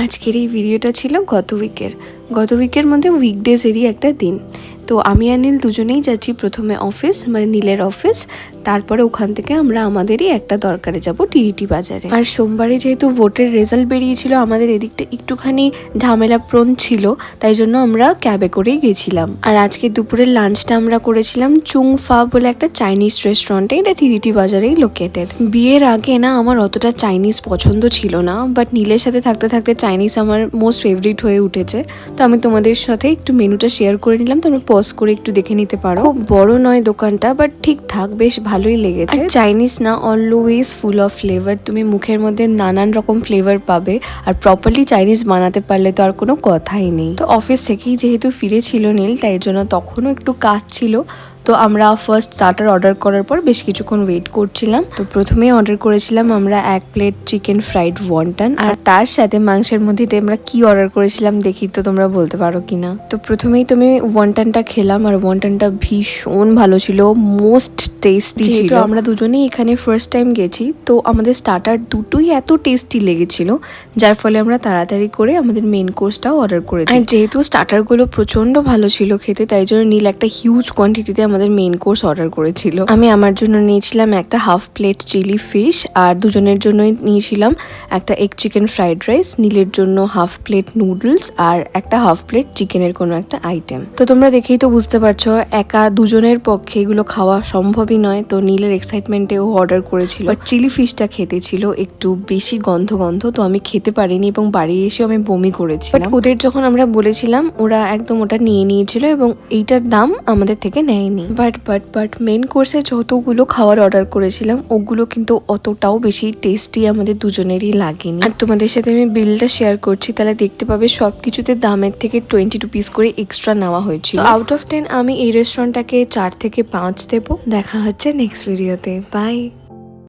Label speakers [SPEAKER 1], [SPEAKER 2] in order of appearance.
[SPEAKER 1] আজকের এই ভিডিওটা ছিল গত উইকের মধ্যে উইকডেজেরই একটা দিন। তো আমি আর নীল দুজনেই যাচ্ছি প্রথমে অফিস, মানে নীলের অফিস, তারপরে ওখান থেকে আমরা আমাদেরই একটা দরকারে যাব টিরিটি বাজারে। আর সোমবারে যেহেতু ভোটের রেজাল্ট বেরিয়েছিল, আমাদের এদিকটা একটুখানি ঝামেলাপ্রণ ছিল, তাই জন্য আমরা ক্যাবে করেই গেছিলাম। আর আজকে দুপুরের লাঞ্চটা আমরা করেছিলাম চুংফা বলে একটা চাইনিজ রেস্টুরেন্টে, এটা টিরিটি বাজারেই লোকেটেড। বিয়ের আগে না আমার অতটা চাইনিজ পছন্দ ছিল না, বাট নীলের সাথে থাকতে থাকতে চাইনিজ আমার মোস্ট ফেভারিট হয়ে উঠেছে। তো আমি তোমাদের সাথে একটু মেনুটা শেয়ার করে নিলাম, তোমরা পজ করে একটু দেখে নিতে পারো। খুব বড় নয় দোকানটা, বাট ঠিকঠাক বেশ ভালোই লেগেছে। চাইনিজ না অলওয়েজ ফুল অফ ফ্লেভার, তুমি মুখের মধ্যে নানান রকম ফ্লেভার পাবে। আর প্রপারলি চাইনিজ বানাতে পারলে তো আর কোনো কথাই নেই। তো অফিস থেকেই যেহেতু ফিরেছিল নীল, তাই জন্য তখনও একটু কাজ ছিল। তো আমরা ফার্স্ট স্টার্টার অর্ডার করার পর বেশ কিছুক্ষণ ওয়েট করছিলাম। তো প্রথমেই অর্ডার করেছিলাম আমরা 1 প্লেট চিকেন ফ্রাইড ওয়ান্টন, আর তার সাথে মাংসের মধ্যে আমরা কি অর্ডার করেছিলাম দেখি তো তোমরা বলতে পারো কিনা। তো প্রথমেই তুমি ওয়ান্টনটা খেলাম, আর ওয়ান্টনটা ভীষণ ভালো ছিল, মোস্ট টেস্টি ছিল। আমরা দুজনেই এখানে ফার্স্ট টাইম গেছি, তো আমাদের স্টার্টার দুটোই এত টেস্টি লেগেছিল, যার ফলে আমরা তাড়াতাড়ি করে আমাদের মেন কোর্সটাও অর্ডার করেছি। আর যেহেতু স্টার্টারগুলো প্রচন্ড ভালো ছিল খেতে, তাই জন্য নীল একটা হিউজ কোয়ান্টিটিতে আমাদের মেন কোর্স অর্ডার করেছিল। আমি আমার জন্য নিয়েছিলাম একটা হাফ প্লেট চিলি ফিশ, আর দুজনের জন্যই নিয়েছিলাম একটা এগ চিকেন ফ্রাইড রাইস, নীলের জন্য হাফ প্লেট নুডলস, আর একটা হাফ প্লেট চিকেনের কোনো একটা আইটেম। তো তোমরা দেখেই তো বুঝতে পারছো একা দুজনের পক্ষে এগুলো খাওয়া সম্ভবই নয়। তো নীলের এক্সাইটমেন্টে ও অর্ডার করেছিল, বাট চিলি ফিশটা খেতে ছিল একটু বেশি গন্ধ, তো আমি খেতে পারিনি এবং বাড়ি এসে আমি বমি করেছিলাম। ওদের যখন আমরা বলেছিলাম ওরা একদম ওটা নিয়ে নিয়েছিল এবং এইটার দাম আমাদের থেকে নেয়নি। বাট মেন কোর্সে যতগুলো খাবার অর্ডার করেছিলাম ওগুলো কিন্তু অতটাও বেশি টেস্টি আমাদের দুজনেরই লাগেনি। আর তোমাদের সাথে আমি বিলটা শেয়ার করছি, তাহলে দেখতে পাবে সবকিছুতে দামের থেকে 20 রুপিস করে এক্সট্রা নেওয়া হয়েছিল। আউট অফ 10 আমি এই রেস্টুরেন্টটাকে 4 থেকে 5 দেবো। দেখা হচ্ছে নেক্সট ভিডিওতে, বাই।